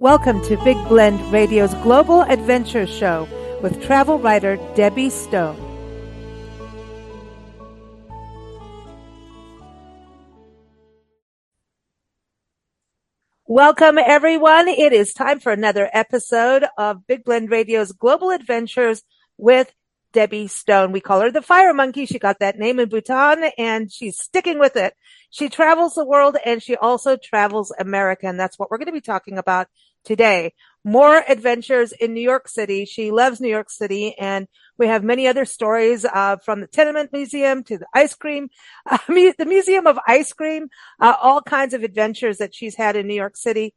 Welcome to Big Blend Radio's Global Adventure Show with travel writer Debbie Stone. Welcome, everyone. It is time for another episode of Big Blend Radio's Global Adventures with Debbie Stone. We call her the Fire Monkey. She got that name in Bhutan, and she's sticking with it. She travels the world, and she also travels America, and that's what we're going to be talking about today. More adventures in New York City. She loves New York City, and we have many other stories from the Tenement Museum to the ice cream, the Museum of Ice Cream, all kinds of adventures that she's had in New York City,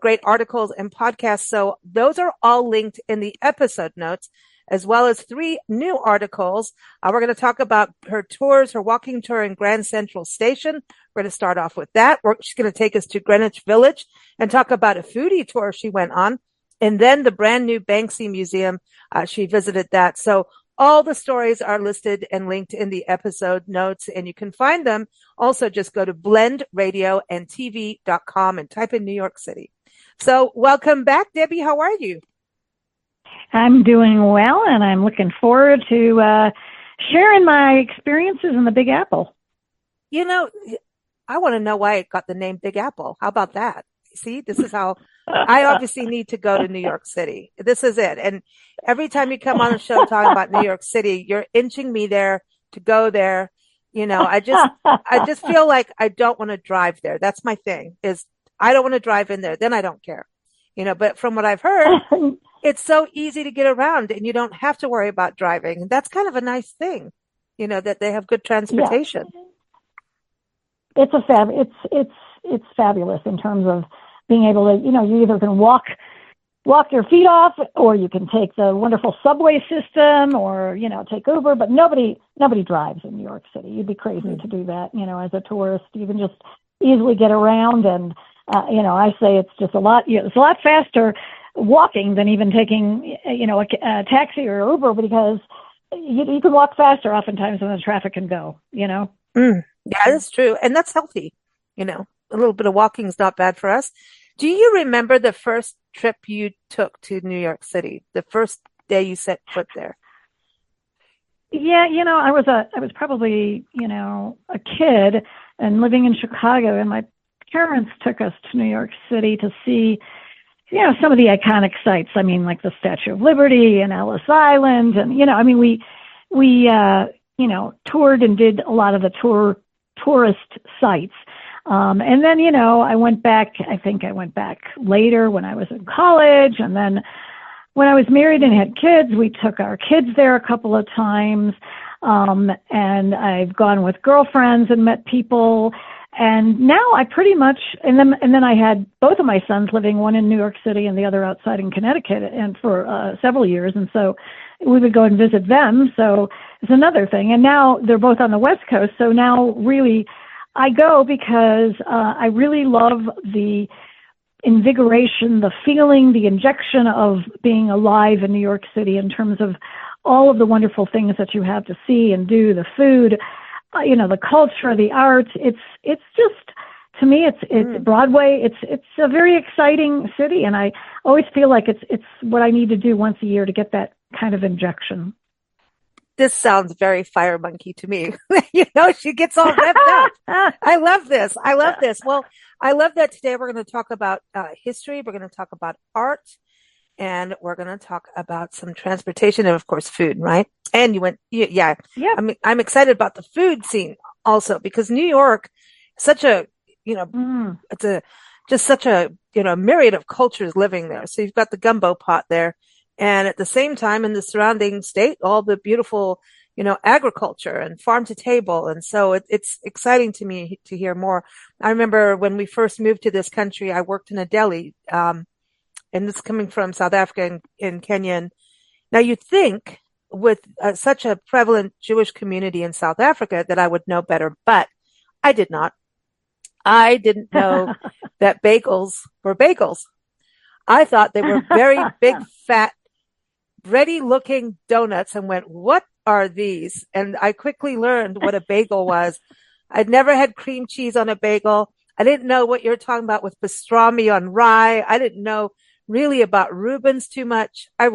great articles and podcasts. So those are all linked in the episode notes, as well as 3 new articles. We're going to talk about her tours, her walking tour in Grand Central Station. We're going to start off with that. She's going to take us to Greenwich Village and talk about a foodie tour she went on. And then the brand new Bansky Museum, she visited that. So all the stories are listed and linked in the episode notes, and you can find them. Also, just go to blendradioandtv.com and type in New York City. So welcome back, Debbie. How are you? I'm doing well, and I'm looking forward to sharing my experiences in the Big Apple. You know, I want to know why it got the name Big Apple. How about that? See, this is how I obviously need to go to New York City. This is it. And every time you come on the show talking about New York City, you're inching me there to go there. You know, I just feel like I don't want to drive there. That's my thing, is I don't want to drive in there. Then I don't care. You know, but from what I've heard, it's so easy to get around and you don't have to worry about driving. And that's kind of a nice thing, you know, that they have good transportation. Yeah. It's fabulous in terms of being able to, you know, you either can walk your feet off, or you can take the wonderful subway system, or, you know, take Uber, but nobody drives in New York City. You'd be crazy to do that, you know, as a tourist. You can just easily get around, and you know, I say it's just it's a lot faster walking than even taking, you know, a taxi or Uber, because you can walk faster oftentimes than the traffic can go, you know? Yeah, that's true. And that's healthy. You know, a little bit of walking is not bad for us. Do you remember the first trip you took to New York City, the first day you set foot there? Yeah, you know, I was probably, you know, a kid and living in Chicago, and my parents took us to New York City to see, you know, some of the iconic sites. I mean, like the Statue of Liberty and Ellis Island. And, you know, I mean, we you know, toured and did a lot of the tourist sites. And then, you know, I went back later when I was in college. And then when I was married and had kids, we took our kids there a couple of times. And I've gone with girlfriends and met people. And now I pretty much, and then I had both of my sons living, one in New York City and the other outside in Connecticut, and for several years. And so we would go and visit them. So it's another thing. And now they're both on the West Coast. So now really I go because I really love the invigoration, the feeling, the injection of being alive in New York City in terms of all of the wonderful things that you have to see and do, the food, you know, the culture, the arts. It's just, to me, it's Broadway. It's a very exciting city, and I always feel like it's what I need to do once a year to get that kind of injection. This sounds very Fire Monkey to me. You know, she gets all revved up. I love this. Well, I love that today we're going to talk about history. We're going to talk about art, and we're going to talk about some transportation and, of course, food, right? And yeah. I'm excited about the food scene also, because New York, such a, you know, it's such a, you know, myriad of cultures living there. So you've got the gumbo pot there. And at the same time, in the surrounding state, all the beautiful, you know, agriculture and farm to table. And so it's exciting to me to hear more. I remember when we first moved to this country, I worked in a deli, and this is coming from South Africa and Kenya. Now you'd think with such a prevalent Jewish community in South Africa that I would know better, but I did not. I didn't know that bagels were bagels. I thought they were very big, fat, bready looking donuts, and went, what are these? And I quickly learned what a bagel was. I'd never had cream cheese on a bagel. I didn't know what you're talking about with pastrami on rye. I didn't know really about Rubens too much. I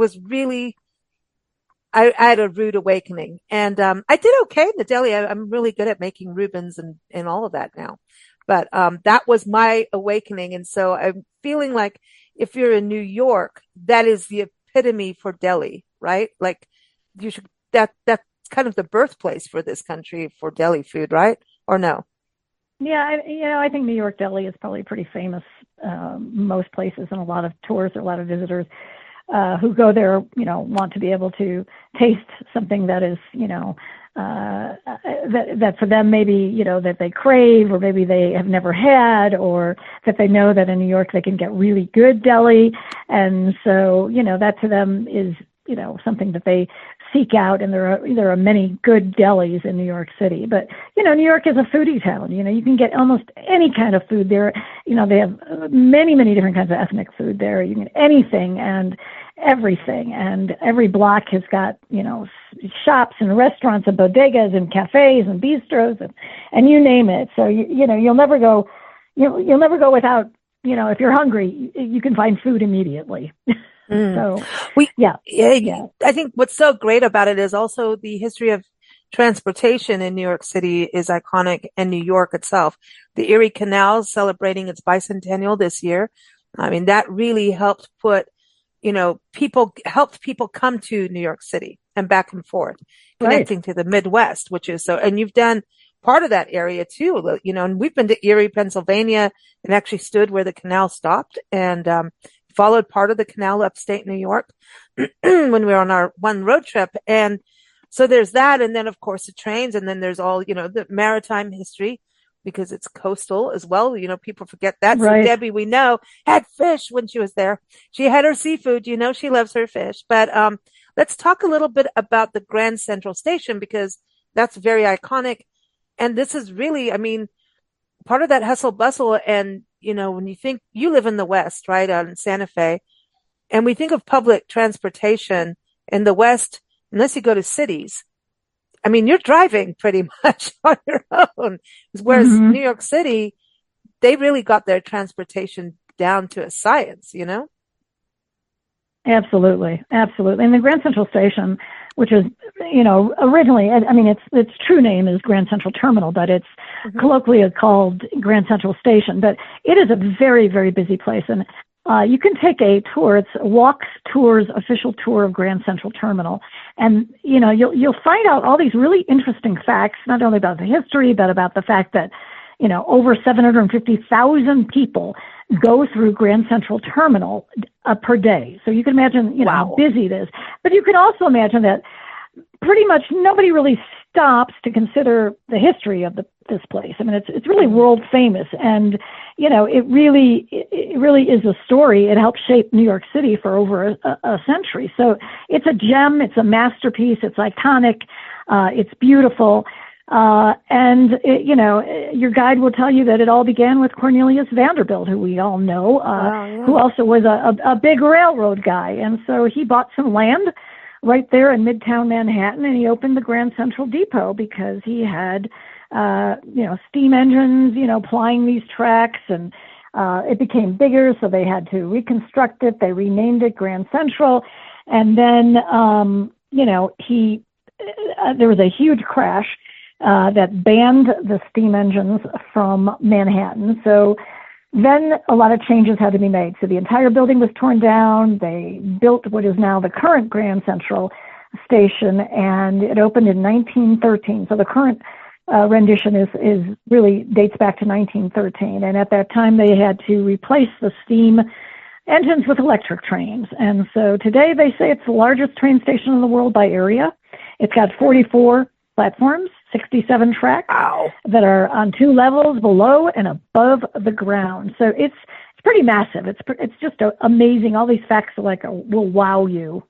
had a rude awakening, and I did okay in the deli. I'm really good at making Rubens and all of that now. But that was my awakening, and so I'm feeling like if you're in New York, that is the epitome for deli, right? Like you should that's kind of the birthplace for this country for deli food, right? Or no? Yeah, I think New York Deli is probably pretty famous, most places, and a lot of tourists or a lot of visitors who go there, want to be able to taste something that is, that for them maybe, that they crave, or maybe they have never had, or that they know that in New York they can get really good deli. And so, that to them is, something that they seek out. And there are many good delis in New York City. But, New York is a foodie town. You can get almost any kind of food there. They have many, many different kinds of ethnic food there. You can get anything and everything. And every block has got, shops and restaurants and bodegas and cafes and bistros and you name it. So, you'll never go, you'll never go without, if you're hungry, you can find food immediately. Mm. So, Yeah, yeah. I think what's so great about it is also the history of transportation in New York City is iconic, and New York itself. The Erie Canal is celebrating its bicentennial this year. I mean, that really helped helped people come to New York City and back and forth, Right. connecting to the Midwest, which is so, and you've done part of that area too, and we've been to Erie, Pennsylvania, and actually stood where the canal stopped and, followed part of the canal upstate New York when we were on our one road trip. And so there's that. And then, of course, the trains. And then there's all, the maritime history because it's coastal as well. People forget that. So Right. Debbie, we know, had fish when she was there. She had her seafood. She loves her fish. But let's talk a little bit about the Grand Central Station because that's very iconic. And this is really, I mean, part of that hustle bustle. And, when you think you live in the West, right, out in Santa Fe, and we think of public transportation in the West, unless you go to cities, I mean, you're driving pretty much on your own. Whereas Mm-hmm. New York City, they really got their transportation down to a science. Absolutely. Absolutely. And the Grand Central Station, which is, originally, I mean, its true name is Grand Central Terminal, but it's colloquially called Grand Central Station. But it is a very, very busy place. And you can take a tour. It's Walks Tours official tour of Grand Central Terminal. And, you'll find out all these really interesting facts, not only about the history, but about the fact that, over 750,000 people go through Grand Central Terminal per day. So you can imagine, Wow. how busy it is. But you can also imagine that pretty much nobody really stops to consider the history of this place. I mean, it's really world famous, and it really is a story. It helped shape New York City for over a century. So it's a gem. It's a masterpiece. It's iconic. It's beautiful. And your guide will tell you that it all began with Cornelius Vanderbilt, who we all know, who also was a big railroad guy. And so he bought some land right there in Midtown Manhattan, and he opened the Grand Central Depot because he had, steam engines, plying these tracks, and it became bigger, so they had to reconstruct it. They renamed it Grand Central, and then, there was a huge crash that banned the steam engines from Manhattan. So then a lot of changes had to be made. So the entire building was torn down. They built what is now the current Grand Central Station, and it opened in 1913. So the current rendition is really dates back to 1913. And at that time, they had to replace the steam engines with electric trains. And so today they say it's the largest train station in the world by area. It's got 44 platforms, 67 tracks that are on 2 levels below and above the ground. So it's pretty massive. It's just amazing. All these facts will wow you.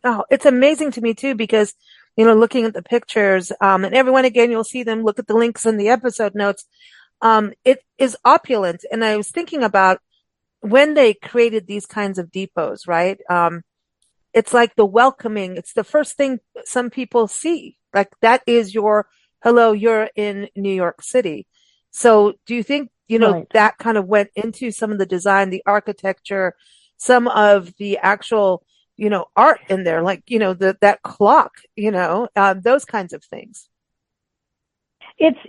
Oh, it's amazing to me too, because, looking at the pictures, and everyone, again, you'll see them, look at the links in the episode notes. It is opulent. And I was thinking about when they created these kinds of depots, right? It's like the welcoming. It's the first thing some people see. Like that is hello, you're in New York City. So do you think, Right. that kind of went into some of the design, the architecture, some of the actual, art in there, like, that clock, those kinds of things. It's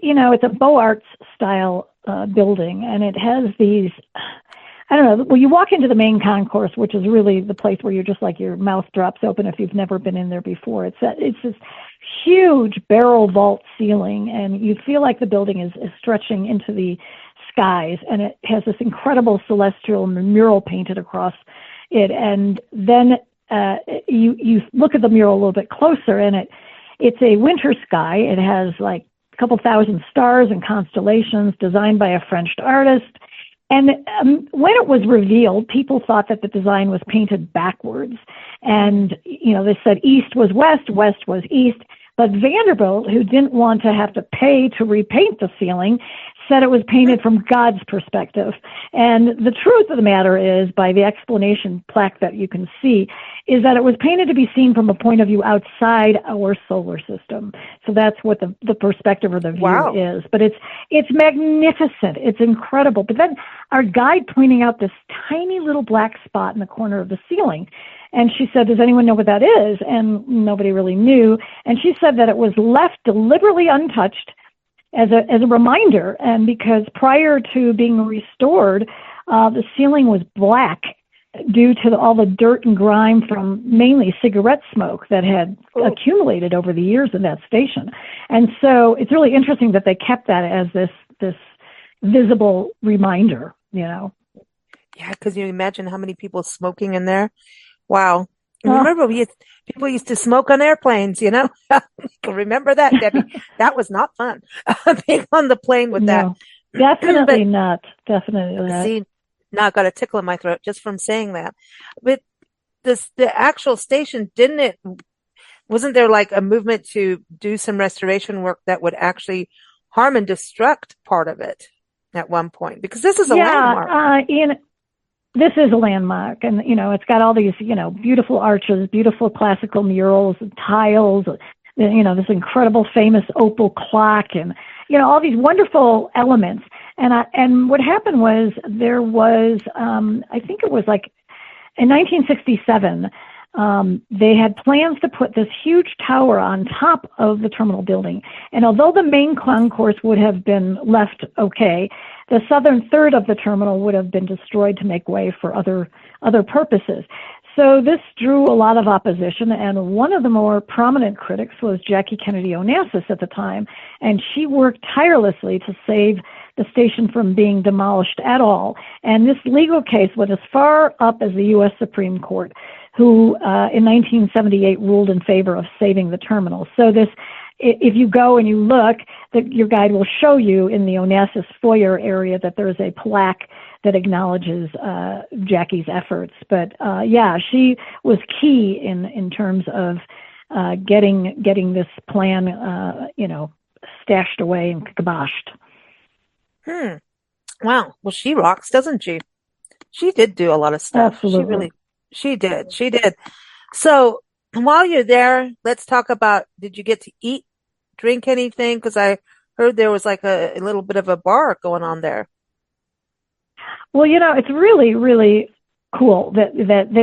a Beaux Arts style building, and it has these, I don't know, well, you walk into the main concourse, which is really the place where you're just like your mouth drops open if you've never been in there before. It's this huge barrel vault ceiling, and you feel like the building is stretching into the skies, and it has this incredible celestial mural painted across it. And then you look at the mural a little bit closer, and it's a winter sky. It has like a couple thousand stars and constellations designed by a French artist. And when it was revealed, people thought that the design was painted backwards. And, they said east was west, west was east. But Vanderbilt, who didn't want to have to pay to repaint the ceiling, said it was painted from God's perspective. And the truth of the matter is, by the explanation plaque that you can see, is that it was painted to be seen from a point of view outside our solar system. So that's what the perspective or the view is. But it's magnificent. It's incredible. But then our guide pointing out this tiny little black spot in the corner of the ceiling. And she said, does anyone know what that is? And nobody really knew. And she said that it was left deliberately untouched as a reminder. And because prior to being restored, the ceiling was black due to all the dirt and grime from mainly cigarette smoke that had accumulated over the years in that station. And so it's really interesting that they kept that as this visible reminder, Yeah, because you imagine how many people smoking in there. Wow. Remember, people used to smoke on airplanes, Remember that, Debbie? That was not fun. Being on the plane with that. Definitely not. Definitely not. See, now I got a tickle in my throat just from saying that. But the actual station, wasn't there like a movement to do some restoration work that would actually harm and destruct part of it at one point? Because this is a landmark. This is a landmark, and, it's got all these, beautiful arches, beautiful classical murals, and tiles, this incredible famous opal clock, and, all these wonderful elements. And what happened was there was, I think it was like in 1967, they had plans to put this huge tower on top of the terminal building. And although the main concourse would have been left okay, the southern third of the terminal would have been destroyed to make way for other purposes. So this drew a lot of opposition, and one of the more prominent critics was Jackie Kennedy Onassis at the time, and she worked tirelessly to save the station from being demolished at all. And this legal case went as far up as the U.S. Supreme Court, who in 1978 ruled in favor of saving the terminal. So if you go and you look, your guide will show you in the Onassis foyer area that there is a plaque that acknowledges Jackie's efforts. But she was key in terms of getting this plan, stashed away and kiboshed. Wow. Well, she rocks, doesn't she? She did do a lot of stuff. Absolutely. She did. So while you're there, let's talk about, did you get to eat, drink anything? Because I heard there was like a little bit of a bar going on there. Well, it's really, really cool that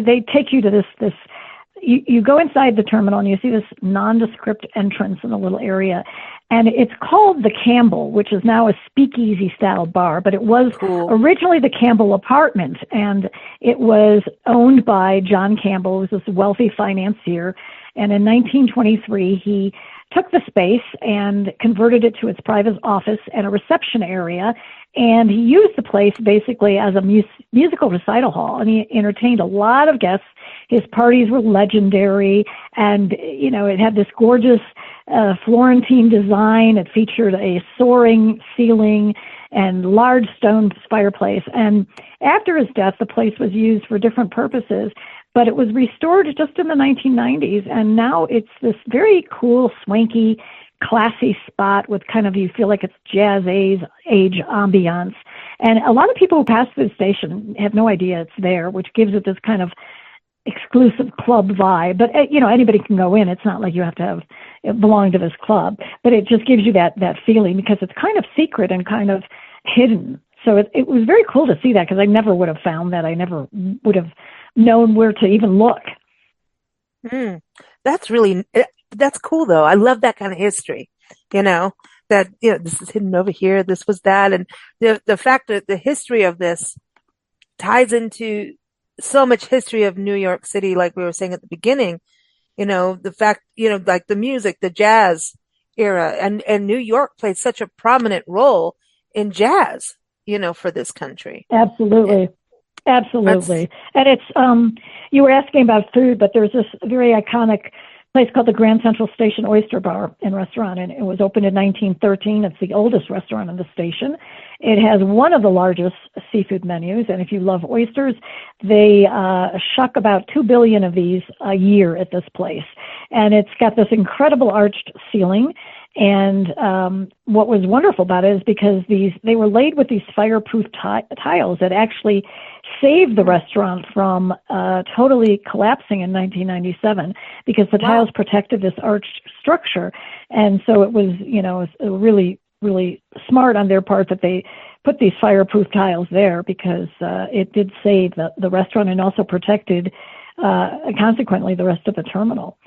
they take you to this. You go inside the terminal and you see this nondescript entrance in a little area, and it's called the Campbell, which is now a speakeasy style bar, but it was originally the Campbell Apartment, and it was owned by John Campbell, who was this wealthy financier. And in 1923, he took the space and converted it to its private office and a reception area. And he used the place basically as a musical recital hall, and he entertained a lot of guests. His parties were legendary, and, it had this gorgeous Florentine design. It featured a soaring ceiling and large stone fireplace. And after his death, the place was used for different purposes, but it was restored just in the 1990s, and now it's this very cool, swanky, classy spot with kind of, you feel like it's jazz age ambiance. And a lot of people who pass through the station have no idea it's there, which gives it this kind of exclusive club vibe. But, anybody can go in. It's not like you have to belong to this club, but it just gives you that feeling because it's kind of secret and kind of hidden. So it was very cool to see that, because I never would have found that. I never would have known where to even look. Mm. That's cool though. I love that kind of history, you know, that, this is hidden over here. This was that. And the fact that the history of this ties into so much history of New York City, like we were saying at the beginning, the fact, like the music, the jazz era, and New York played such a prominent role in jazz, for this country. Absolutely. Absolutely. And it's, you were asking about food, but there's this very iconic place called the Grand Central Station Oyster Bar and Restaurant, and it was opened in 1913. It's the oldest restaurant on the station. It has one of the largest seafood menus, and if you love oysters, they shuck about 2 billion of these a year at this place. And it's got this incredible arched ceiling. And what was wonderful about it is because they were laid with these fireproof tiles that actually saved the restaurant from totally collapsing in 1997, because the tiles protected this arched structure. And so it was, it was really, really smart on their part that they put these fireproof tiles there, because it did save the restaurant and also protected, consequently, the rest of the terminal.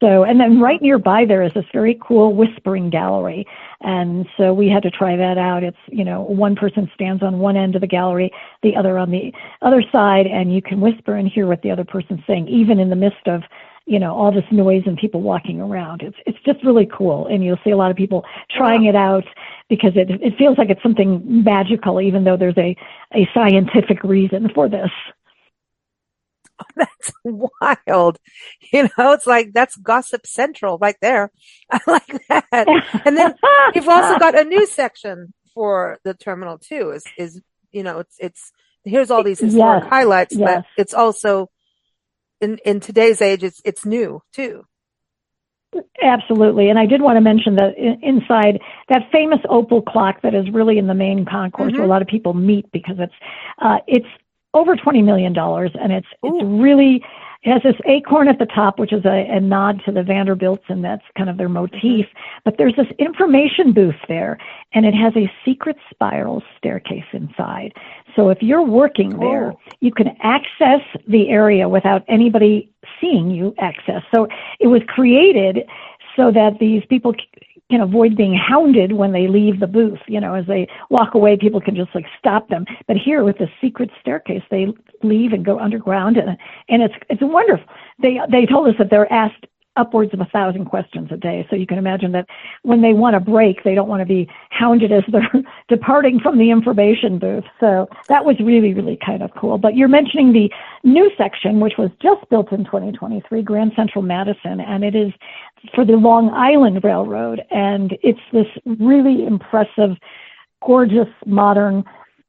So, and then right nearby there is this very cool whispering gallery. And so we had to try that out. It's, one person stands on one end of the gallery, the other on the other side, and you can whisper and hear what the other person's saying, even in the midst of, all this noise and people walking around. It's just really cool. And you'll see a lot of people trying it out, because it feels like it's something magical, even though there's a scientific reason for this. That's wild. It's like, that's Gossip Central right there. I like that. And then you've also got a news section for the terminal too, it's here's all these historic highlights, but it's also in today's age, it's new too. Absolutely. And I did want to mention that inside that famous opal clock that is really in the main concourse, where a lot of people meet, because it's over $20 million, and it's really, it has this acorn at the top, which is a nod to the Vanderbilts, and that's kind of their motif. But there's this information booth there, and it has a secret spiral staircase inside. So if you're working there, you can access the area without anybody seeing you access. So it was created so that these people can avoid being hounded when they leave the booth. As they walk away, people can just stop them. But here with the secret staircase, they leave and go underground, and it's wonderful. They told us that they're asked upwards of 1,000 questions a day. So you can imagine that when they want a break, they don't want to be hounded as they're departing from the information booth. So that was really, really kind of cool. But you're mentioning the new section, which was just built in 2023, Grand Central Madison, and it is for the Long Island Railroad. And it's this really impressive, gorgeous, modern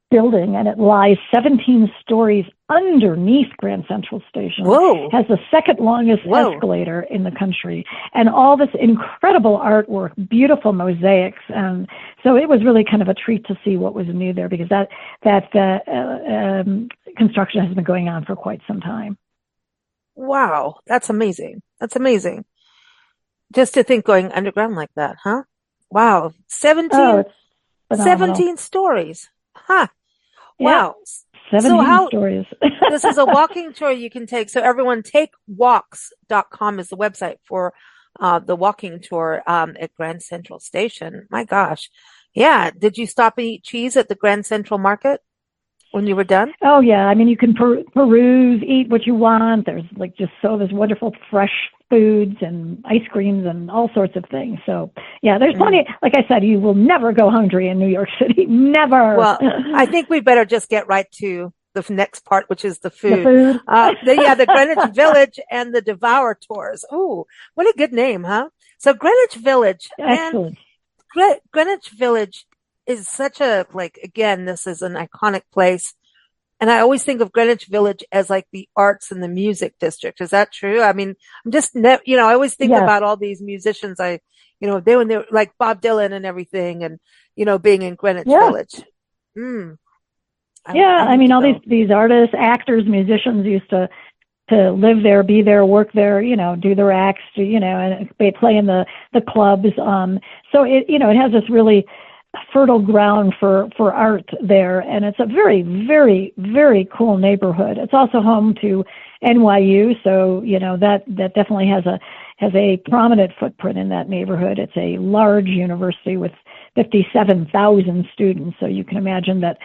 building, and it lies 17 stories underneath Grand Central Station. Whoa. Has the second longest escalator in the country, and all this incredible artwork, beautiful mosaics. And so it was really kind of a treat to see what was new there, because that construction has been going on for quite some time. Wow. That's amazing. That's amazing. Just to think going underground like that, huh? Wow. 17 stories. Huh. Wow. 17 stories. This is a walking tour you can take. So everyone, takewalks.com is the website for the walking tour at Grand Central Station. My gosh. Yeah. Did you stop and eat cheese at the Grand Central Market when you were done? Oh, yeah. I mean, you can peruse, eat what you want. There's there's wonderful fresh foods and ice creams and all sorts of things. So, yeah, there's plenty. Like I said, you will never go hungry in New York City. Never. Well, I think we better just get right to the next part, which is the food. The food. The Greenwich Village and the Devour Tours. Ooh, what a good name, huh? So Greenwich Village. Excellent. And Greenwich Village is such a, again, this is an iconic place. And I always think of Greenwich Village as the arts and the music district. Is that true? I mean, I'm just, I always think about all these musicians. When they're like Bob Dylan and everything, and, being in Greenwich Village. I mean, all these artists, actors, musicians used to live there, be there, work there, do their acts, and they play in the clubs. So it has this really fertile ground for art there, and it's a very, very, very cool neighborhood. It's also home to NYU, so that definitely has a prominent footprint in that neighborhood. It's a large university with 57,000 students, so you can imagine that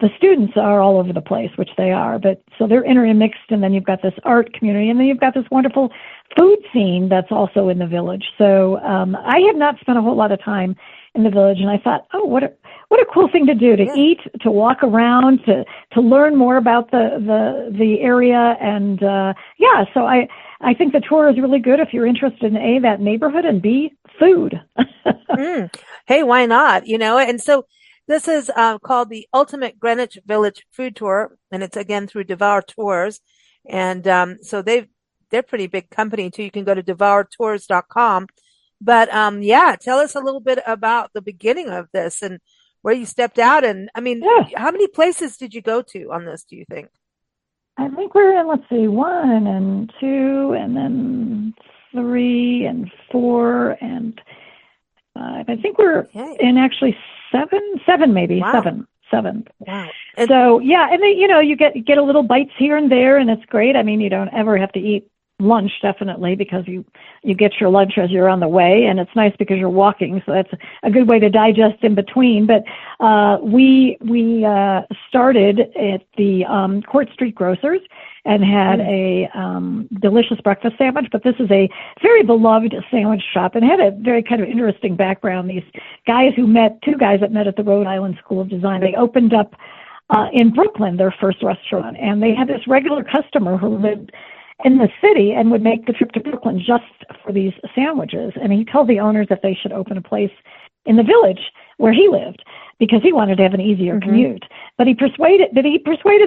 the students are all over the place, which they are, but so they're intermixed, and then you've got this art community, and then you've got this wonderful food scene that's also in the village. So I have not spent a whole lot of time in the village, and I thought, oh, what a cool thing to do, to eat, to walk around, to learn more about the area, and so I think the tour is really good if you're interested in A, that neighborhood, and B, food. Hey, why not? And so this is called the Ultimate Greenwich Village Food Tour, and it's again through Devour Tours, and so they're a pretty big company too. You can go to devourtours.com. But tell us a little bit about the beginning of this and where you stepped out. And I mean, how many places did you go to on this, do you think? I think we're in, 1 and 2 and then 3 and 4 and 5. I think we're in actually 7 maybe. Wow. Seven. Wow. So and then you get a little bites here and there, and it's great. I mean, you don't ever have to eat lunch, definitely, because you get your lunch as you're on the way, and it's nice because you're walking, so that's a good way to digest in between. But we started at the Court Street Grocers and had a delicious breakfast sandwich. But this is a very beloved sandwich shop, and had a very kind of interesting background. These two guys that met at the Rhode Island School of Design, they opened up in Brooklyn their first restaurant, and they had this regular customer who lived in the city and would make the trip to Brooklyn just for these sandwiches. And he told the owners that they should open a place in the village where he lived because he wanted to have an easier commute. But he persuaded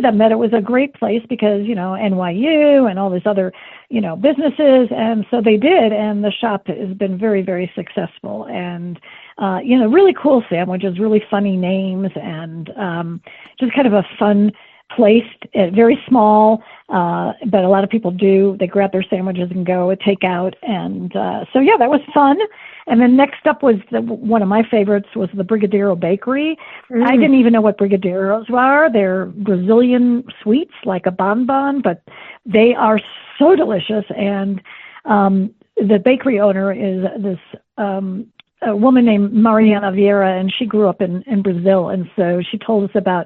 them that it was a great place because, NYU and all these other, businesses. And so they did. And the shop has been very, very successful. And, really cool sandwiches, really funny names, and just kind of a fun place, very small, but a lot of people do. They grab their sandwiches and go take out. And that was fun. And then next up was one of my favorites was the Brigadeiro Bakery. I didn't even know what brigadeiros are. They're Brazilian sweets, like a bonbon, but they are so delicious. And the bakery owner is this a woman named Mariana Vieira, and she grew up in Brazil. And so she told us about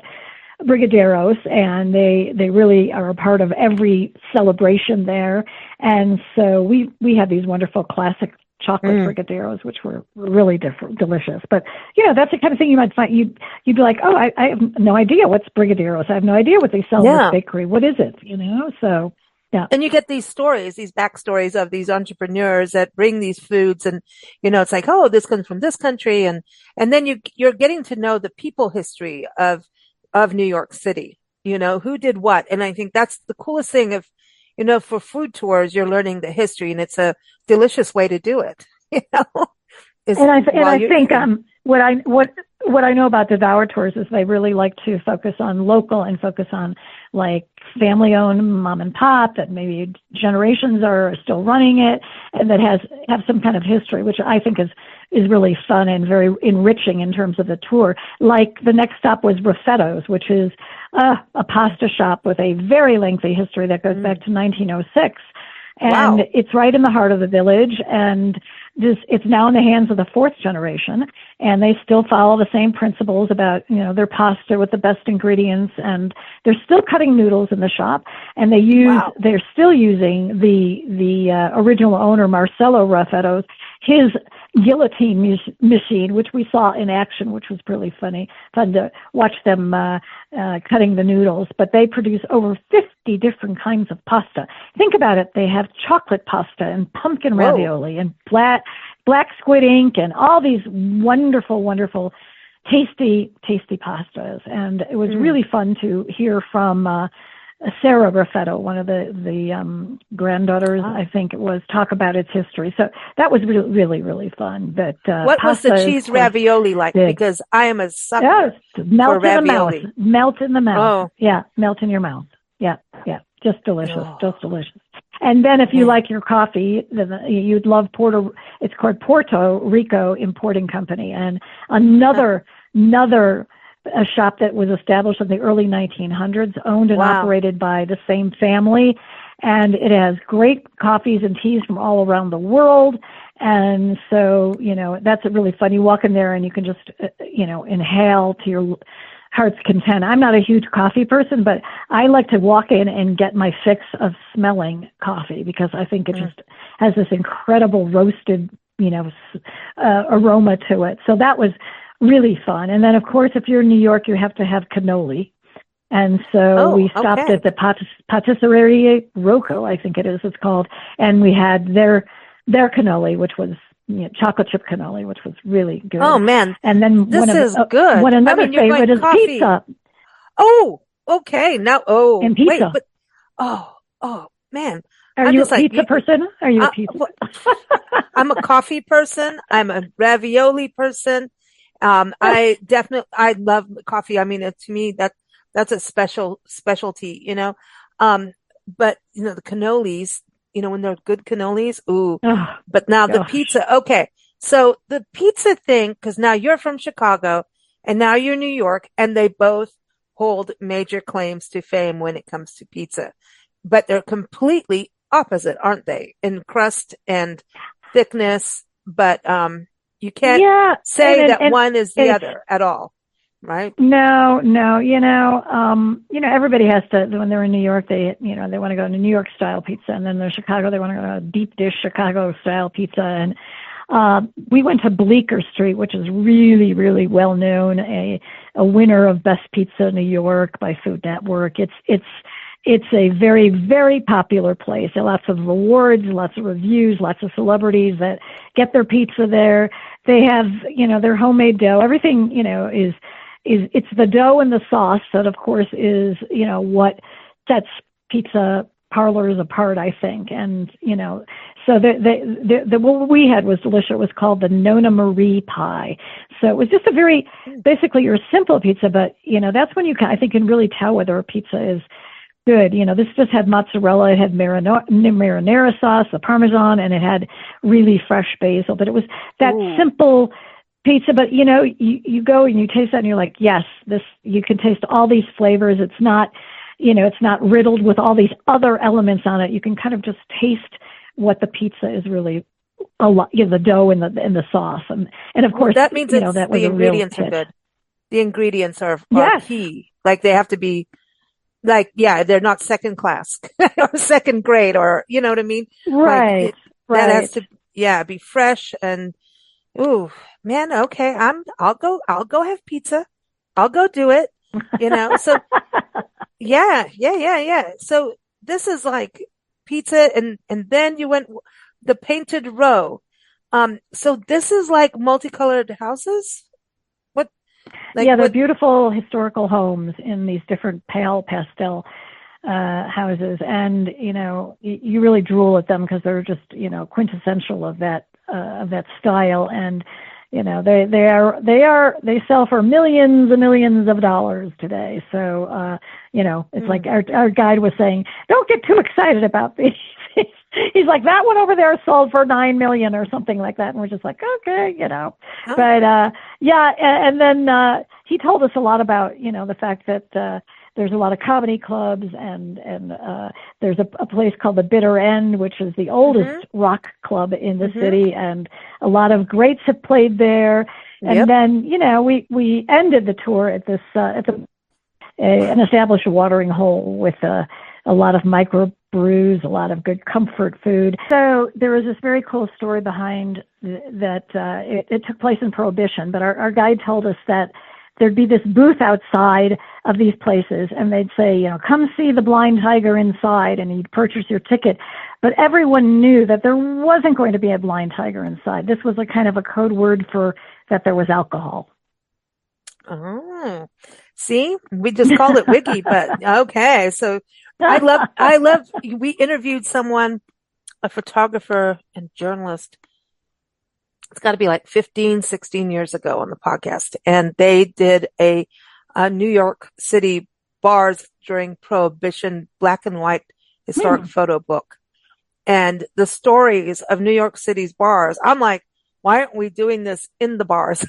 brigadeiros, and they really are a part of every celebration there. And so we had these wonderful classic chocolate brigadeiros, which were really delicious. But that's the kind of thing you might find. You'd be like, oh, I have no idea what's brigadeiros. I have no idea what they sell in this bakery. What is it? So. Yeah. And you get these stories, these backstories of these entrepreneurs that bring these foods, and it's like, oh, this comes from this country, and then you're getting to know the people history of New York City, who did what. And I think that's the coolest thing of, for food tours, you're learning the history, and it's a delicious way to do it, And I think what I know about Devour Tours is they really like to focus on local and focus on like family-owned mom and pop that maybe generations are still running it, and that have some kind of history, which I think is really fun and very enriching in terms of the tour. Like the next stop was Raffetto's, which is a pasta shop with a very lengthy history that goes back to 1906. And it's right in the heart of the village, and it's now in the hands of the fourth generation, and they still follow the same principles about, their pasta with the best ingredients, and they're still cutting noodles in the shop, and they're still using the original owner, Marcelo Raffetto's, his guillotine machine, which we saw in action, which was really fun to watch them cutting the noodles. But they produce over 50 different kinds of pasta. Think about it. They have chocolate pasta and pumpkin ravioli and black squid ink and all these wonderful, wonderful, tasty pastas. And it was really fun to hear from Sarah Raffetto, one of the granddaughters, I think it was, talk about its history. So that was really, really, really fun. But what was the cheese ravioli like? Because I am a sucker melt for in ravioli. The mouth. Melt in the mouth. Oh. Yeah, melt in your mouth. Yeah. Just delicious. Just delicious. And then if you like your coffee, then you'd love it's called Puerto Rico Importing Company. And another another a shop that was established in the early 1900s, owned and Wow. operated by the same family. And it has great coffees and teas from all around the world. And so, that's really fun. You walk in there and you can just, inhale to your heart's content. I'm not a huge coffee person, but I like to walk in and get my fix of smelling coffee because I think it just has this incredible roasted, aroma to it. So that was really fun. And then, of course, if you're in New York, you have to have cannoli. And so we stopped at the Patisserie Rocco, I think it's called, and we had their cannoli, which was chocolate chip cannoli, which was really good. Oh man, and then this is good. Another favorite is coffee. Pizza. Oh, okay. Now, and pizza. Wait, but man, are you a pizza person? Are you a pizza? I'm a coffee person. I'm a ravioli person. I love coffee. I mean, to me, that's a specialty, but the cannolis, when they're good cannolis, ooh, but now the pizza. Okay. So the pizza thing, cause now you're from Chicago and now you're New York and they both hold major claims to fame when it comes to pizza, but they're completely opposite, aren't they? In crust and thickness, but, you can't say that one is the other at all, right? No. Everybody has to, when they're in New York, they want to go to New York style pizza, and then they're Chicago, they want to go to deep dish Chicago style pizza. And we went to Bleecker Street, which is really, really well known, a winner of Best Pizza in New York by Food Network. It's a very, very popular place. There are lots of awards, lots of reviews, lots of celebrities that get their pizza there. They have, their homemade dough. Everything, is it's the dough and the sauce that, of course, is, what sets pizza parlors apart, I think. And, so what we had was delicious. It was called the Nona Marie pie. So it was just basically your simple pizza, but, that's when you I think can really tell whether a pizza is good. This just had mozzarella, it had marinara sauce, the Parmesan, and it had really fresh basil. But it was that simple pizza. But you go and you taste that, and you're like, yes, you can taste all these flavors. It's not, it's not riddled with all these other elements on it. You can kind of just taste what the pizza is really a lot. The dough and the sauce, and of course that means that was the ingredients are good. The ingredients are key. Like they have to be. They're not second class or second grade, or you know what I mean? Right. That has to, be fresh and, ooh, man, okay. I'll go have pizza. I'll go do it, so yeah. So this is like pizza and then you went the Painted Row. So this is like multicolored houses? They're beautiful historical homes in these different pale pastel houses, and you really drool at them because they're just quintessential of that style, and they sell for millions and millions of dollars today. So it's like our guide was saying, don't get too excited about these. He's like, that one over there sold for $9 million or something like that. And we're just like, okay, but, and then, he told us a lot about, the fact that, there's a lot of comedy clubs and there's a place called the Bitter End, which is the oldest rock club in the city. And a lot of greats have played there. And then, we ended the tour at this, an established watering hole with, a lot of microbrews, a lot of good comfort food. So there was this very cool story behind that. It took place in Prohibition, but our guide told us that there'd be this booth outside of these places, and they'd say, come see the blind tiger inside, and you'd purchase your ticket. But everyone knew that there wasn't going to be a blind tiger inside. This was a kind of a code word for that there was alcohol. Oh, see, we just called it Wiki, but okay. So I love, we interviewed someone, a photographer and journalist. It's got to be like 15, 16 years ago on the podcast. And they did a New York City bars during Prohibition, black and white historic photo book. And the stories of New York City's bars, I'm like, why aren't we doing this in the bars?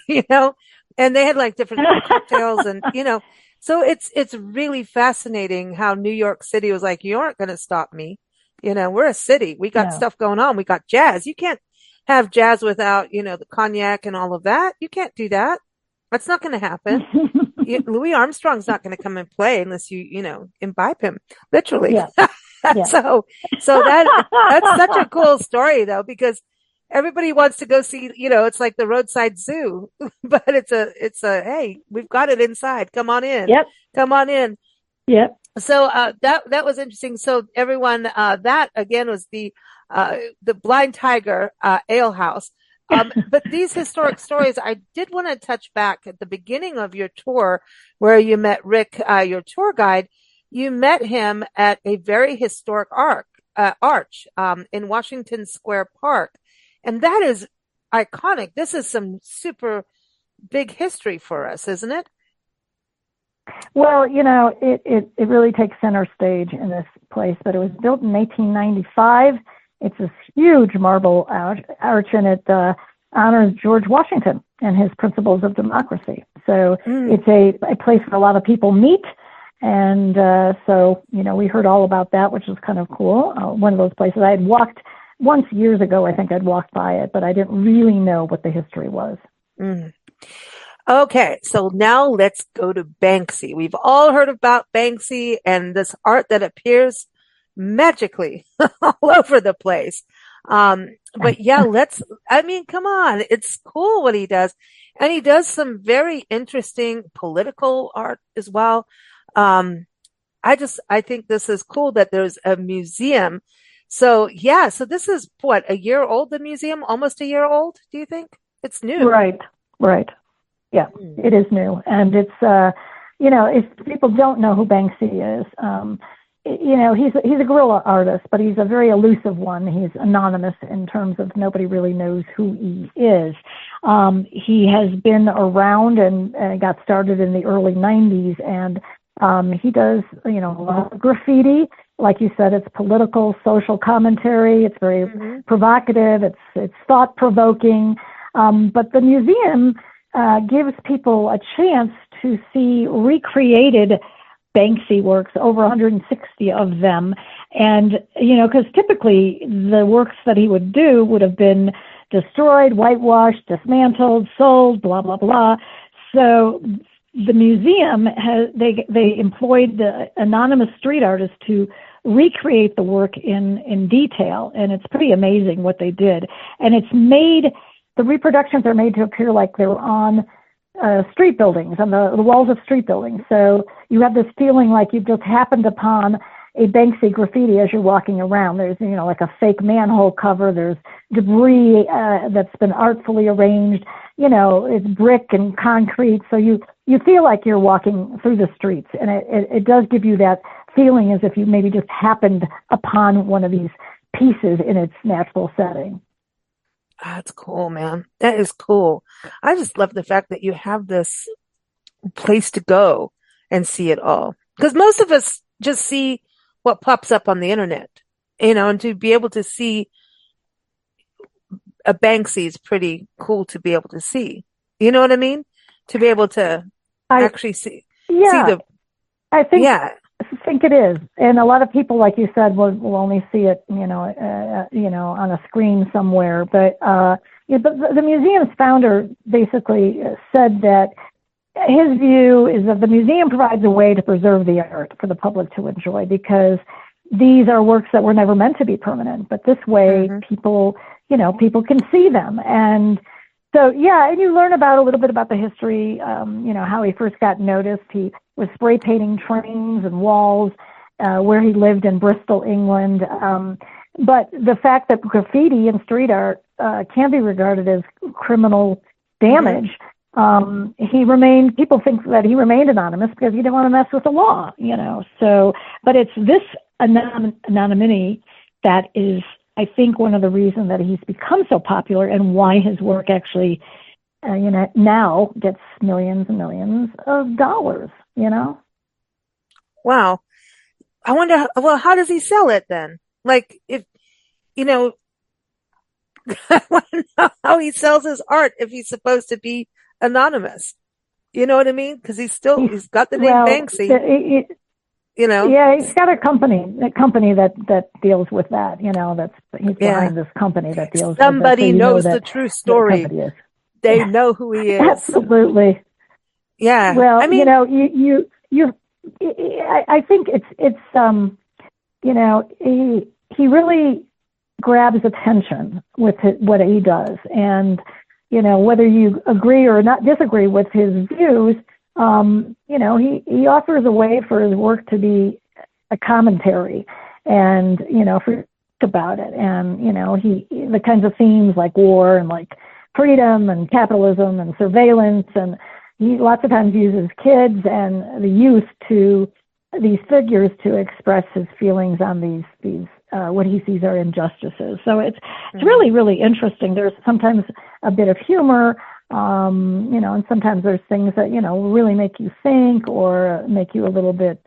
And they had like different cocktails and, so it's really fascinating how New York City was like, you aren't going to stop me. We're a city. We got No. stuff going on. We got jazz. You can't have jazz without, the cognac and all of that. You can't do that. That's not going to happen. Louis Armstrong's not going to come and play unless imbibe him, literally. Yeah. Yeah. That's such a cool story though, because everybody wants to go see, it's like the roadside zoo, but hey, we've got it inside. Come on in. Yep. Come on in. Yep. So, that was interesting. So everyone, that again was the Blind Tiger, Ale House. But these historic stories, I did want to touch back at the beginning of your tour where you met Rick, your tour guide. You met him at a very historic arch, in Washington Square Park. And that is iconic. This is some super big history for us, isn't it? Well, it really takes center stage in this place, but it was built in 1895. It's this huge marble arch, and it honors George Washington and his principles of democracy. So it's a place where a lot of people meet. And so, we heard all about that, which was kind of cool. One of those places I had walked once years ago. I think I'd walked by it, but I didn't really know what the history was. Mm. Okay, so now let's go to Banksy. We've all heard about Banksy and this art that appears magically all over the place. But yeah, come on. It's cool what he does. And he does some very interesting political art as well. I think this is cool that there's a museum. So yeah, so this is what, a year old, the museum? Almost a year old, do you think? It's new. Right. Yeah, it is new. And it's, if people don't know who Banksy is, he's a guerrilla artist, but he's a very elusive one. He's anonymous in terms of nobody really knows who he is. He has been around and got started in the early 90s, and he does, a lot of graffiti. Like you said, it's political, social commentary. It's very provocative. It's thought-provoking. But the museum gives people a chance to see recreated Banksy works, over 160 of them. And, because typically the works that he would do would have been destroyed, whitewashed, dismantled, sold, blah, blah, blah. So the museum they employed the anonymous street artist to recreate the work in detail. And it's pretty amazing what they did. And the reproductions are made to appear like they were on street buildings, on the walls of street buildings. So you have this feeling like you've just happened upon a Banksy graffiti as you're walking around. There's, like a fake manhole cover. There's debris that's been artfully arranged. It's brick and concrete. So you feel like you're walking through the streets. And it does give you that feeling as if you maybe just happened upon one of these pieces in its natural setting. That's cool, man. That is cool. I just love the fact that you have this place to go and see it all. Because most of us just see what pops up on the internet, and to be able to see a Banksy is pretty cool to be able to see. You know what I mean? To be able to actually see the. I think it is, and a lot of people, like you said, will only see it, on a screen somewhere. But the museum's founder basically said that his view is that the museum provides a way to preserve the art for the public to enjoy, because these are works that were never meant to be permanent. But this way, people can see them. And so, and you learn a little bit about the history, how he first got noticed. He was spray painting trains and walls where he lived in Bristol, England. But the fact that graffiti and street art can be regarded as criminal damage, people think that he remained anonymous because he didn't want to mess with the law, So, but it's this anonymity that is, I think, one of the reasons that he's become so popular and why his work actually, now gets millions and millions of dollars, Wow. I wonder, well, how does he sell it then? Like, if, I want to know how he sells his art if he's supposed to be anonymous. You know what I mean? Because he's got the name Well, Banksy, you know? yeah, he's got a company that deals with that. He's Yeah. behind this company that deals with it. So Somebody you know knows the that true the story. company is. They know who he is. Absolutely. Yeah. I Well, mean, I think he really grabs attention with what he does, and whether you agree or not disagree with his views, he offers a way for his work to be a commentary, and for about it, and the kinds of themes like war and like freedom and capitalism and surveillance, and he lots of times uses kids and the youth to these figures to express his feelings on these what he sees are injustices. So it's really, really interesting. There's sometimes a bit of humor, and sometimes there's things that really make you think or make you a little bit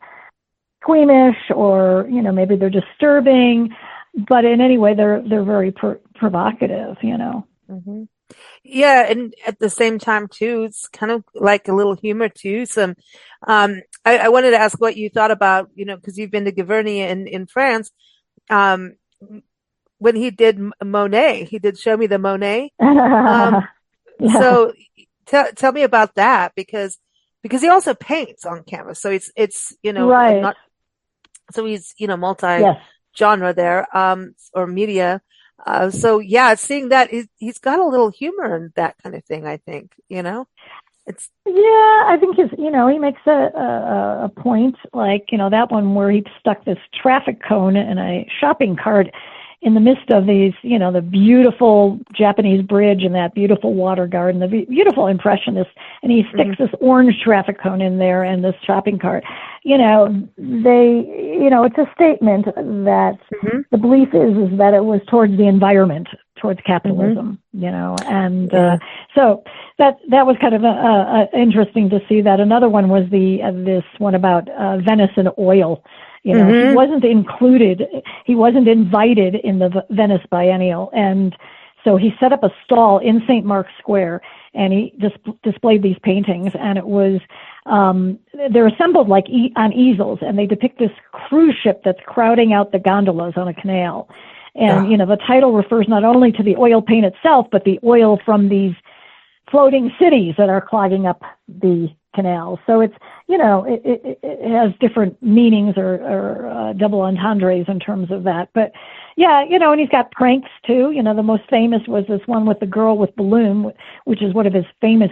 squeamish, or maybe they're disturbing, but in any way they're very provocative. mm-hmm. Yeah, and at the same time too, it's kind of like a little humor too. I wanted to ask what you thought about, because you've been to Giverny in France. Um, when he did Monet, he did Show Me the Monet. Um, Yeah. so tell me about that because he also paints on canvas. So it's Right. not so he's multi Yes. genre there or media. So yeah, seeing that he's got a little humor in that kind of thing. I think it's Yeah, I think he makes a point, like, that one where he stuck this traffic cone in a shopping cart in the midst of these, the beautiful Japanese bridge and that beautiful water garden, the beautiful impressionist, and he sticks this orange traffic cone in there and this shopping cart. It's a statement that the belief is that it was towards the environment, towards capitalism, and so that was kind of interesting to see that. Another one was this one about Venice and oil. He wasn't included, he wasn't invited in the Venice Biennial, and so he set up a stall in St. Mark's Square, and he displayed these paintings, and it was they're assembled like on easels, and they depict this cruise ship that's crowding out the gondolas on a canal. And, the title refers not only to the oil paint itself, but the oil from these floating cities that are clogging up the canal. So it's, it has different meanings or double entendres in terms of that. But yeah, and he's got pranks too. The most famous was this one with the girl with balloon, which is one of his famous,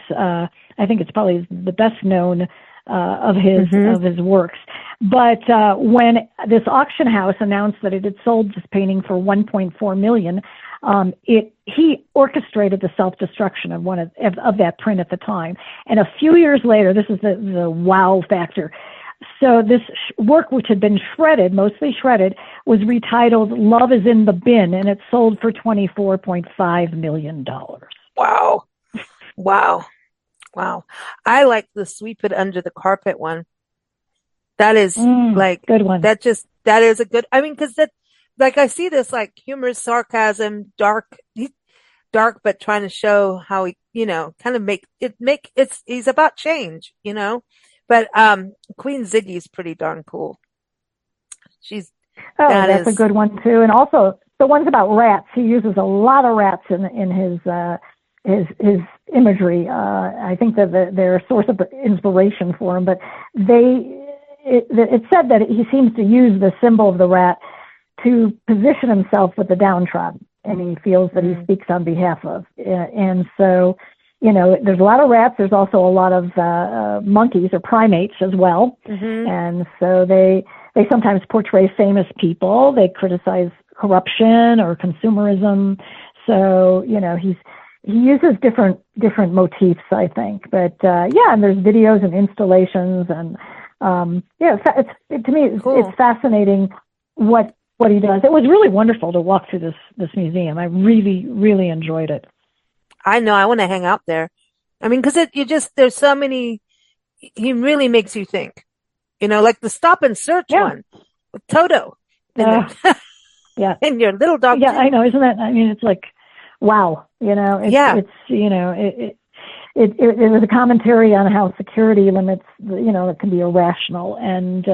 I think it's probably the best known of his works. But when this auction house announced that it had sold this painting for $1.4 million, he orchestrated the self-destruction of one of that print at the time. And a few years later, this is the wow factor. So this work, which had been shredded, mostly shredded, was retitled "Love Is in the Bin," and it sold for $24.5 million. Wow. Wow. Wow. I like the sweep it under the carpet one. That is good one. That is a good, I mean, because I see this like humor, sarcasm, dark, but trying to show how he, kind of he's about change, but, Queen Ziggy's pretty darn cool. That's a good one too. And also the ones about rats, he uses a lot of rats in his imagery. I think that they're a source of inspiration for him, but it's said that he seems to use the symbol of the rat to position himself with the downtrodden, and he feels that he speaks on behalf of. And so, there's a lot of rats. There's also a lot of monkeys or primates as well. And so they sometimes portray famous people. They criticize corruption or consumerism. So, he uses different motifs, I think. But and there's videos and installations, and to me it's fascinating what he does. It was really wonderful to walk through this museum. I really, really enjoyed it. I know. I want to hang out there. I mean, because there's so many. He really makes you think. Like the Stop and Search one with Toto. Yeah. And your little dog Yeah, I too. know. Isn't that, I mean, it's like, wow, Yeah. it was a commentary on how security limits, it can be irrational. And,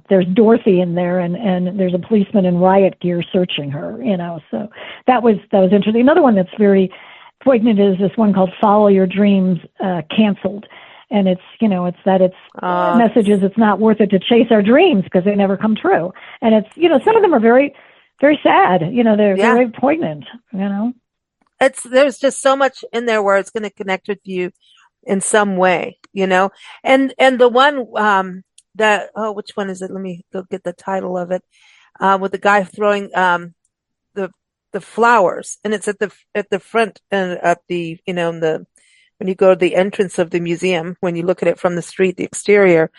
there's Dorothy in there and there's a policeman in riot gear searching her, so that was interesting. Another one that's very poignant is this one called Follow Your Dreams, Canceled. And it's messages. It's not worth it to chase our dreams because they never come true. And it's, some of them are very, very sad. They're Yeah. very poignant. There's just so much in there where it's going to connect with you in some way, and the one, which one is it? Let me go get the title of it. With the guy throwing, the, the flowers, and it's at the front and at the, when you go to the entrance of the museum, when you look at it from the street, the exterior,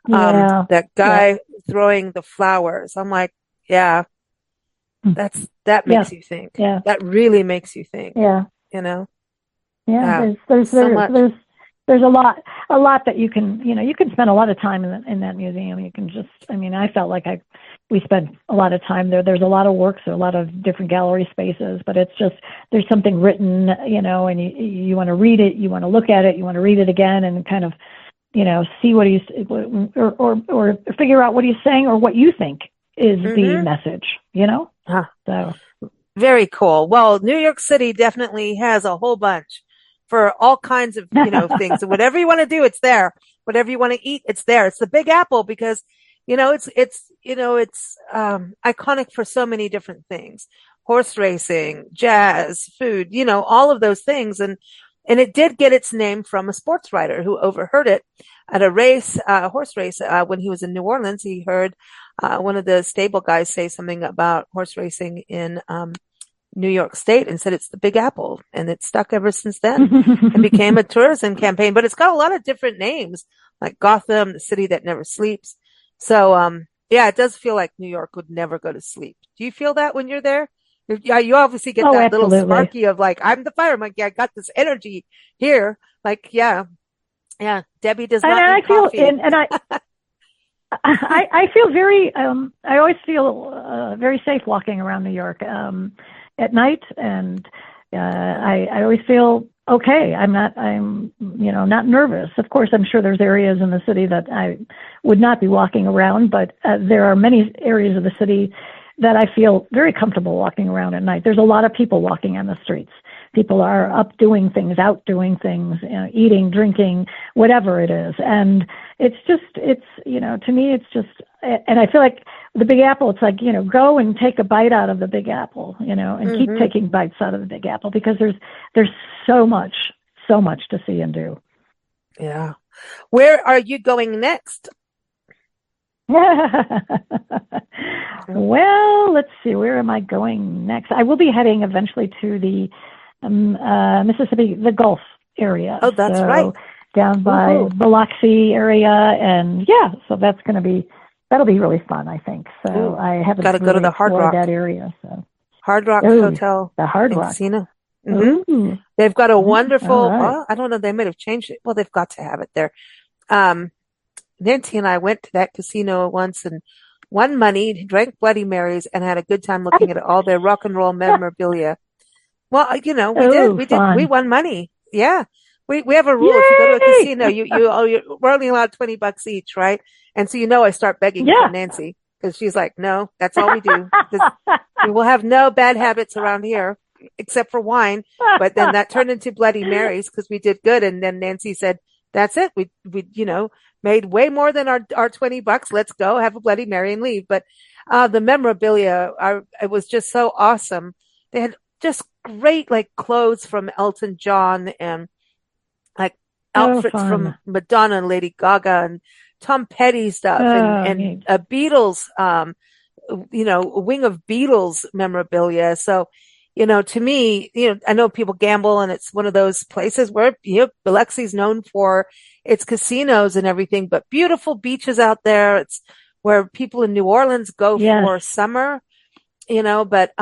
Yeah. that Yeah. guy throwing the flowers. I'm like, yeah, that Yeah. makes you think. Yeah. That really makes you think, Yeah. you know? Yeah. Yeah, There's so much. there's a lot that you can spend a lot of time in that museum. You can just, I mean, I felt like we spent a lot of time there. There's a lot of works, a lot of different gallery spaces, but it's just, there's something written, and you want to read it, you want to look at it, you want to read it again and kind of, see what he's, or figure out what he's saying or what you think is the message. Huh. So. Very cool. Well, New York City definitely has a whole bunch for all kinds of, things. Whatever you want to do, it's there. Whatever you want to eat, it's there. It's the Big Apple because, it's iconic for so many different things. Horse racing, jazz, food, all of those things. And it did get its name from a sports writer who overheard it at a race, horse race, when he was in New Orleans. He heard one of the stable guys say something about horse racing in New York State and said it's the Big Apple, and it's stuck ever since then. It became a tourism campaign, but it's got a lot of different names, like Gotham, the city that never sleeps. So, yeah, it does feel like New York would never go to sleep. Do you feel that when you're there? Yeah, you obviously get that little Absolutely. sparky of like, I'm the fire monkey. I got this energy here. Like, yeah, Debbie does not need coffee. And I feel very, I always feel very safe walking around New York at night, and I always feel okay. I'm not nervous. Of course, I'm sure there's areas in the city that I would not be walking around, but there are many areas of the city that I feel very comfortable walking around at night. There's a lot of people walking on the streets. People are up doing things, out doing things, eating, drinking, whatever it is. And it's just, to me, it's just, and I feel like the Big Apple, it's like, go and take a bite out of the Big Apple, and keep taking bites out of the Big Apple because there's so much to see and do. Yeah. Where are you going next? Well, let's see. Where am I going next? I will be heading eventually to the Mississippi, the Gulf area. Oh, that's right. Down by Biloxi area, and so that'll be really fun, I think. So I haven't got to go to the Hard Rock, that area. So Hard Rock Hotel, the Hard Rock Casino. Mm-hmm. They've got a wonderful. Right. Well, I don't know. They might have changed it. Well, they've got to have it there. Nancy and I went to that casino once and won money, drank Bloody Marys, and had a good time looking at all their rock and roll memorabilia. Well, we won money. Yeah. We have a rule. Yay! If you go to a casino, we're only allowed $20 each, right? And so, I start begging for Nancy because she's like, no, that's all we do. We will have no bad habits around here except for wine. But then that turned into Bloody Marys because we did good. And then Nancy said, that's it. We made way more than our $20. Let's go have a Bloody Mary and leave. But, the memorabilia it was just so awesome. They had just great, like, clothes from Elton John and like outfits from Madonna and Lady Gaga and Tom Petty stuff and Beatles, a wing of Beatles memorabilia. So, to me, I know people gamble and it's one of those places where, Biloxi's known for its casinos and everything, but beautiful beaches out there. It's where people in New Orleans go for summer, but,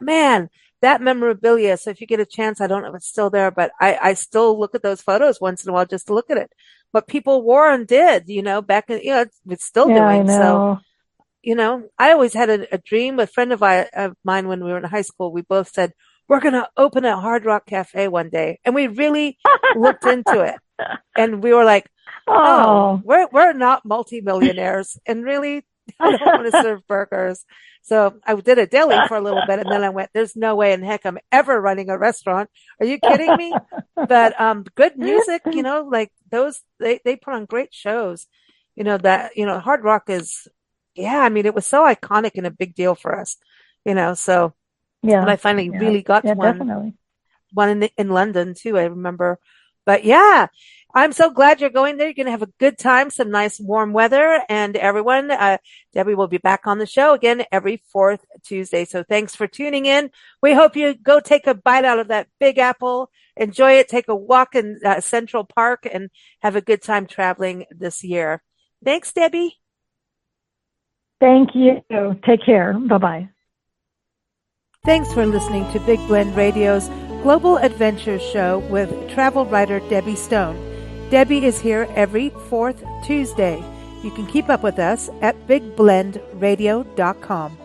man, that memorabilia. So if you get a chance, I don't know if it's still there, but I still look at those photos once in a while just to look at it. What people wore and did, back in, it's still doing. So I always had a dream. A friend of mine when we were in high school, we both said, we're going to open a Hard Rock Cafe one day. And we really looked into it. And we were like, oh, we're not multimillionaires. And really, I don't want to serve burgers. So I did a deli for a little bit. And then I went, there's no way in heck I'm ever running a restaurant. Are you kidding me? But good music, like those, they put on great shows. Hard Rock is, yeah, I mean, it was so iconic and a big deal for us, so Yeah. when I finally really got to definitely. one in London too, I remember. But yeah, I'm so glad you're going there. You're going to have a good time, some nice warm weather. And everyone, Debbie will be back on the show again every fourth Tuesday. So thanks for tuning in. We hope you go take a bite out of that Big Apple, enjoy it, take a walk in Central Park, and have a good time traveling this year. Thanks, Debbie. Thank you. Take care. Bye-bye. Thanks for listening to Big Blend Radio's Global Adventures Show with travel writer Debbie Stone. Debbie is here every fourth Tuesday. You can keep up with us at bigblendradio.com.